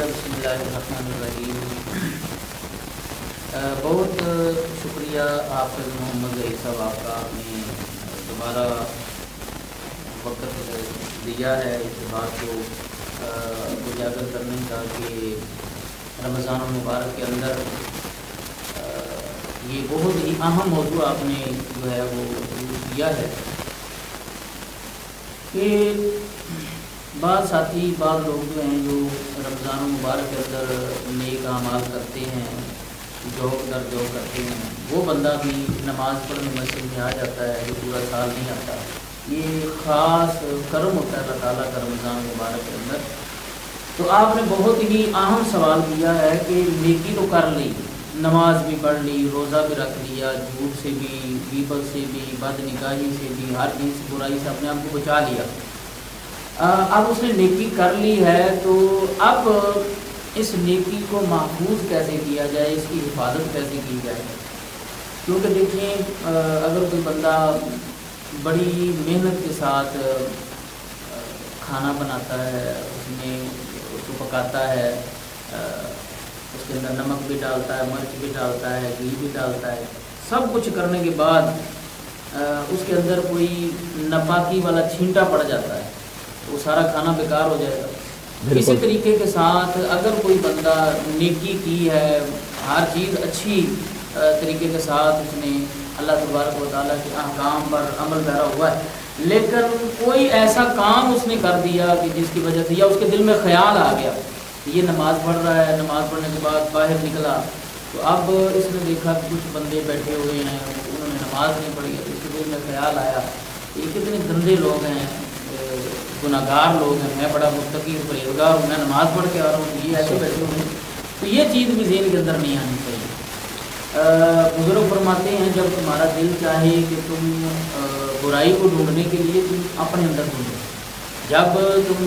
شکریہ. بسم اللہ الرحمن الرحیم. بہت شکریہ حافظ محمد ظہیر صاحب آپ کا، آپ نے دوبارہ وقت دیا ہے اس بات کو اجاگر کرنے کا کہ رمضان المبارک کے اندر یہ بہت ہی اہم موضوع آپ نے جو ہے وہ کیا ہے کہ بعض ساتھی بعض لوگ جو ہیں جو رمضان المبارک کے اندر نیک اعمال کرتے ہیں، جوک در جوک کرتے ہیں، وہ بندہ بھی نماز پڑھنے مسجد میں آ جاتا ہے جو پورا سال نہیں آتا. یہ خاص کرم ہوتا ہے اللہ تعالیٰ کا رمضان مبارک کے اندر. تو آپ نے بہت ہی اہم سوال کیا ہے کہ نیکی تو کر لی، نماز بھی پڑھ لی، روزہ بھی رکھ لیا، جھوٹ سے بھی، غیبت سے بھی، بد نگاہی سے بھی، ہر چیز برائی سے اپنے آپ کو بچا لیا. اب اس نے نیکی کر لی ہے تو اب اس نیکی کو محفوظ کیسے کیا جائے، اس کی حفاظت کیسے کی جائے. کیونکہ دیکھیں اگر کوئی بندہ بڑی محنت کے ساتھ کھانا بناتا ہے، اس کو پکاتا ہے، اس کے اندر نمک بھی ڈالتا ہے، مرچ بھی ڈالتا ہے، گھی بھی ڈالتا ہے، سب کچھ کرنے کے بعد اس کے اندر کوئی ناپاکی والا چھینٹا پڑ جاتا ہے تو وہ سارا کھانا بیکار ہو جائے گا. اسی طریقے کے ساتھ اگر کوئی بندہ نیکی کی ہے، ہر چیز اچھی طریقے کے ساتھ اس نے اللہ تبارک و تعالیٰ کے احکام پر عمل پیرا ہوا ہے، لیکن کوئی ایسا کام اس نے کر دیا کہ جس کی وجہ سے یا اس کے دل میں خیال آ گیا کہ یہ نماز پڑھ رہا ہے، نماز پڑھنے کے بعد باہر نکلا تو اب اس نے دیکھا کہ کچھ بندے بیٹھے ہوئے ہیں، انہوں نے نماز نہیں پڑھی ہے، اس کے دل میں خیال آیا یہ کتنے گندے لوگ ہیں، گناہ گار لوگ ہیں، میں بڑا متقی پرہیزگار ہوں، میں نماز پڑھ کے آ رہا ہوں، یہ ایسے بیٹھے ہوئے ہیں. تو یہ چیز بھی ذہن کے اندر نہیں آنی چاہیے. بزرگ فرماتے ہیں جب تمہارا دل چاہے کہ تم برائی کو ڈھونڈنے کے لیے تم اپنے اندر ڈھونڈو، جب تم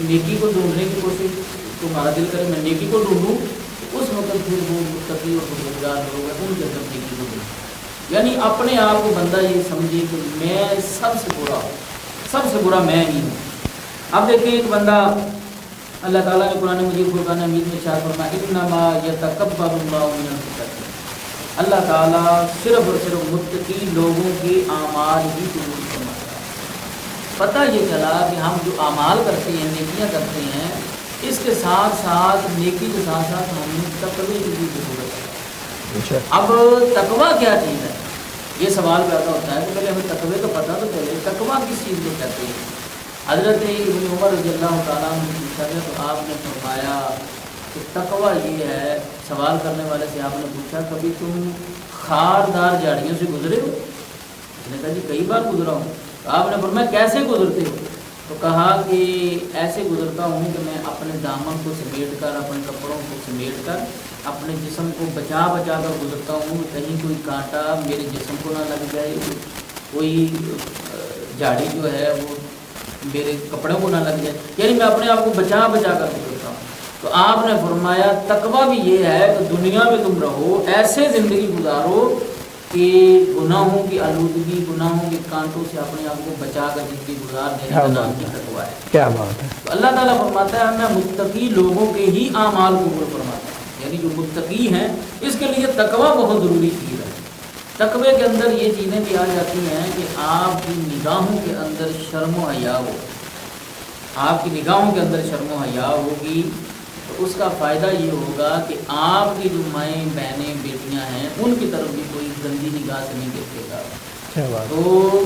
نیکی کو ڈھونڈنے کی کوشش تمہارا دل کرے میں نیکی کو ڈھونڈوں تو اس وقت پھر وہ متقی اور پرہیزگار لوگ ہیں ان کے اندر نیکی کو ڈھونڈو. یعنی اپنے آپ کو بندہ یہ سمجھے کہ میں سب سے برا میں ہی ہوں. اب دیکھیں ایک بندہ اللہ تعالیٰ نے قرآن مجید فرقان حمید میں ارشاد فرمایا انما یتقبل اللہ من المتقین، اللہ تعالیٰ صرف اور صرف متقی لوگوں کے اعمال ہی قبول فرماتا ہے. پتہ یہ چلا کہ ہم جو اعمال کرتے ہیں، نیکیاں کرتے ہیں، اس کے ساتھ ساتھ نیکی کے ساتھ ساتھ ہمیں تقوی کی بھی ضرورت ہے. اب تقوی کیا چیز ہے، یہ سوال پیدا ہوتا ہے کہ پہلے ہمیں تقوی کا پتہ تو چلے تقوی کس چیز کو کہتے ہیں. حضرت ابن عمر رضی اللہ تعالیٰ عنہ نے پوچھا گیا تو آپ نے فرمایا کہ تقوی یہ ہے، سوال کرنے والے سے آپ نے پوچھا کبھی تم خاردار جھاڑیوں سے گزرے ہو؟ اس نے کہا جی کئی بار گزرا ہوں. تو آپ نے فرمایا کیسے گزرتے ہو؟ تو کہا کہ ایسے گزرتا ہوں کہ میں اپنے دامن کو سمیٹ کر، اپنے کپڑوں کو سمیٹ کر، اپنے جسم کو بچا کر گزرتا ہوں، کہیں کوئی کانٹا میرے جسم کو نہ لگ جائے، کوئی جھاڑی جو ہے وہ میرے کپڑوں کو نہ لگ جائے، یعنی میں اپنے آپ کو بچا کر گزرتا ہوں. تو آپ نے فرمایا تقویٰ بھی یہ ہے کہ دنیا میں تم رہو ایسے زندگی گزارو کہ گناہوں کی آلودگی، گناہوں کے کانٹوں سے اپنے آپ کو بچا کر زندگی گزار دینے کا نام کی تقویٰ ہے. کیا بات ہے. تو اللہ تعالیٰ فرماتا ہے میں متقی لوگوں کے ہی اعمال قبول فرماتا ہوں، یعنی جو متقی ہیں اس کے لیے تقویٰ بہت ضروری چیز ہے. تقوی کے اندر یہ چیزیں بھی آ جاتی ہیں کہ آپ کی نگاہوں کے اندر شرم و حیا ہو. آپ کی نگاہوں کے اندر شرم و حیا ہوگی تو اس کا فائدہ یہ ہوگا کہ آپ کی جو مائیں بہنیں بیٹیاں ہیں ان کی طرف بھی کوئی گندی نگاہ سے نہیں دیکھے گا. تو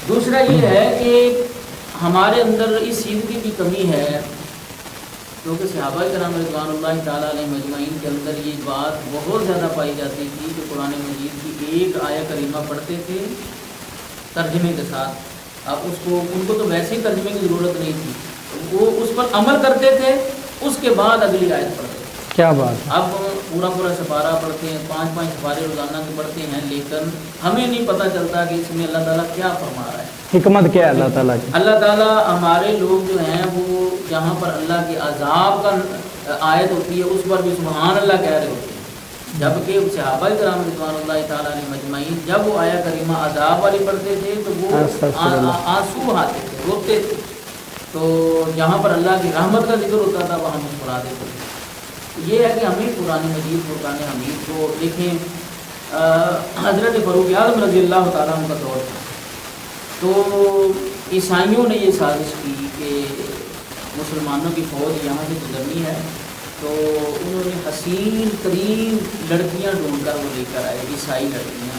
دوسرا یہ ہے کہ ہمارے اندر اس چیز کی بھی کمی ہے کیونکہ صحابہ کرام رضوان اللہ تعالیٰ علیہ مجمعین کے اندر یہ بات بہت زیادہ پائی جاتی تھی کہ قرآن مجید کی ایک آیہ کریمہ پڑھتے تھے ترجمے کے ساتھ. اب ان کو تو ویسے ہی ترجمے کی ضرورت نہیں تھی، وہ اس پر عمل کرتے تھے، اس کے بعد اگلی آیت پڑھتے تھے. کیا بات. اب پورا سپارہ پڑھتے ہیں، 5 سپارے روزانہ کے پڑھتے ہیں، لیکن ہمیں نہیں پتہ چلتا کہ اس میں اللہ تعالیٰ کیا فرما رہا ہے، حکمت کیا ہے اللہ تعالیٰ کی. اللہ تعالیٰ ہمارے لوگ جو ہیں وہ جہاں پر اللہ کے عذاب کا آیت ہوتی ہے اس پر بھی سبحان اللہ کہہ رہے ہوتے ہیں، جبکہ صحابہ کرام رضوان اللہ تعالیٰ علیہ مجمعین جب وہ آیہ کریمہ عذاب والی پڑھتے تھے تو وہ آنسو بہاتے تھے، روتے تھے. تو جہاں پر اللہ کی رحمت کا ذکر ہوتا تھا وہاں مسکراتے تھے. یہ ہے کہ ہمیں قرآن مجید فرقان حمید کو دیکھیں. حضرت فاروق اعظم رضی اللہ تعالیٰ عنہ کا دور تھا تو عیسائیوں نے یہ سازش کی کہ مسلمانوں کی فوج یہاں سے گزرنی ہے، تو انہوں نے حسین ترین لڑکیاں ڈھونڈ کر وہ لے کر آئے، عیسائی لڑکیاں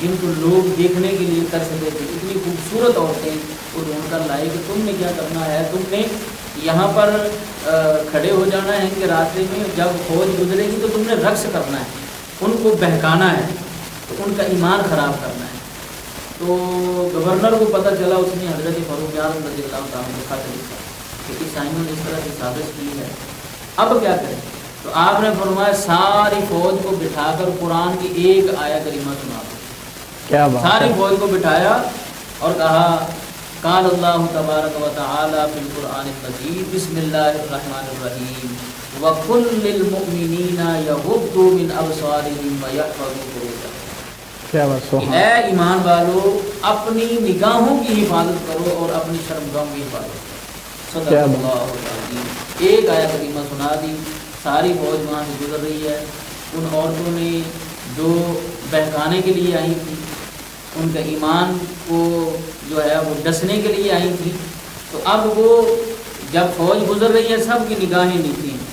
جن کو لوگ دیکھنے کے لیے ترستے تھے، اتنی خوبصورت عورتیں وہ ڈھونڈ کر لائے کہ تم نے کیا کرنا ہے، تم نے یہاں پر کھڑے ہو جانا ہے ان کے راستے میں، جب فوج گزرے گی تو تم نے رقص کرنا ہے، ان کو بہکانا ہے، تو ان کا ایمان خراب کرنا ہے. تو گورنر کو پتہ چلا، اس نے حضرت فاروق اعظم رضی اللہ تعالیٰ عنہ کو خط لکھا کہ عیسائیوں نے اس طرح کی سازش کی ہے، اب کیا کریں. تو آپ نے فرمایا ساری فوج کو بٹھا کر قرآن کی ایک آیت کریمہ سنا دو. کیا بات ہے. ساری فوج کو بٹھایا اور کہا قال اللہ تبارک و تعالی فی القرآن المجید بسم اللہ الرحمن الرحیم وَقُلْ لِلْمُؤْمِنِينَ يَغُضُّوا مِنْ أَبْصَارِهِمْ وَيَحْفَظُوا فُرُوجَهُمْ. کیا بات ہے. اے ایمان والو اپنی نگاہوں کی حفاظت کرو اور اپنی شرمگاہوں کی حفاظت کرو. صدق اللہ العظیم. ایک آیت کریمہ سنا دی. ساری فوج وہاں سے گزر رہی ہے. ان عورتوں نے جو بہکانے کے لیے آئی تھی، ان کا ایمان کو جو ہے وہ ڈسنے کے لیے آئی تھی، تو اب وہ جب فوج گزر رہی ہے سب کی نگاہیں نیچی ہیں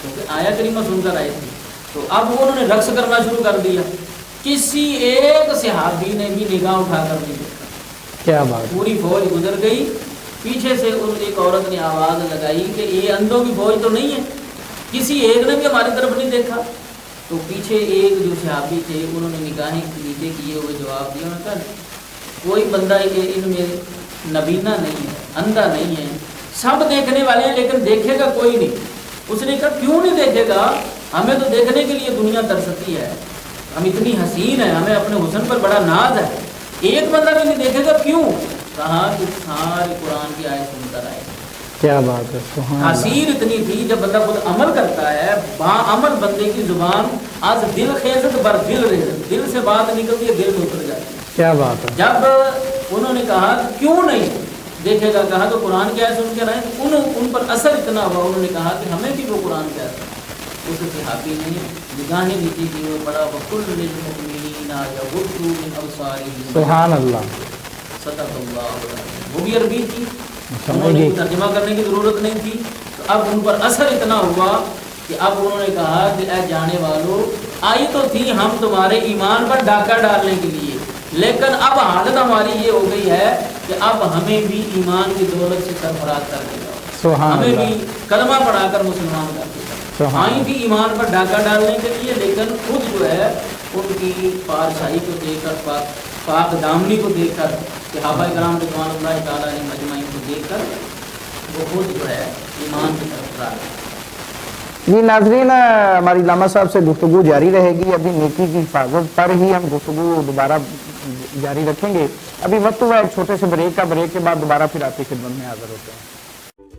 کیونکہ آیا کریمہ سن کر آئے تھے، تو اب وہ انہوں نے رقص کرنا شروع کر دیا. کسی ایک صحابی نے بھی نگاہ اٹھا کر نہیں دیکھا. کیا بات. پوری فوج گزر گئی. پیچھے سے ایک عورت نے آواز لگائی کہ یہ اندھوں کی فوج تو نہیں ہے، کسی ایک نے بھی ہماری طرف نہیں دیکھا. تو پیچھے ایک جو صحابی تھے انہوں نے نگاہیں نیچے کیے ہوئے جواب دیا، انہوں نے کہا کوئی بندہ ان میں نبینا نہیں ہے، اندھا نہیں ہے، سب دیکھنے والے ہیں لیکن دیکھے گا کوئی نہیں. اس نے کہا کیوں نہیں دیکھے گا، ہمیں تو دیکھنے کے لیے دنیا ترستی ہے، ہم اتنی حسین ہیں، ہمیں اپنے حسن پر بڑا ناز ہے، ایک بندہ بھی نہیں دیکھے گا کیوں. کہا کہ سارے قرآن کی آیت سن کر آئے. کیا بات ہے. حسین اتنی تھی جب بندہ خود عمل کرتا ہے، با عمل بندے کی زبان آج دل خیزت بر دل ریزت، دل سے بات نکلتی ہے دل میں اتر جاتی ہے. کیا بات ہے. جب انہوں نے کہا کیوں نہیں دیکھے گا، کہا تو قرآن کی آیت سن کے رہے، ان پر اثر اتنا ہوا، انہوں نے کہا کہ ہمیں بھی وہ قرآن کی آیت. اس صحابی نے نگاہیں نیچی کی وہ پڑھا وَقُلْ لِلْمُؤْمِنِينَ يَغُضُّوا مِنْ أَبْصَارِهِمْ. سبحان اللہ. صدق اللہ العظیم. وہ بھی عربی تھی، انہوں نے ترجمہ کرنے کی ضرورت نہیں تھی. تو اب ان پر اثر اتنا ہوا کہ اب انہوں نے کہا کہ اے جانے والو، آئی تو تھی ہم تمہارے ایمان پر ڈاکہ ڈالنے کے لیے، لیکن اب حالت ہماری یہ ہو گئی ہے کہ اب ہمیں بھی ایمان کی دولت سے سرفراز کر دے گا، ہمیں بھی کلمہ پڑھا کر مسلمان کر دے گا. آئی تھی ایمان پر ڈاکہ ڈالنے کے لیے، لیکن خود جو ہے ان کی پارسائی کو دیکھ کر، پاک دامنی کو دیکھ کر، صحابہ کرام رضوان اللہ تعالیٰ علیہ مجمعین کو دیکھ کر وہ خود جو ہے ایمان کی طرف راغب. جی ناظرین، ہماری علامہ صاحب سے گفتگو جاری رہے گی. ابھی نیکی کی حفاظت پر ہی ہم گفتگو دوبارہ جاری رکھیں گے. ابھی وقت ہوا ایک چھوٹے سے بریک کا. بریک کے بعد دوبارہ پھر آپ کی خدمت میں حاضر ہوتے ہیں.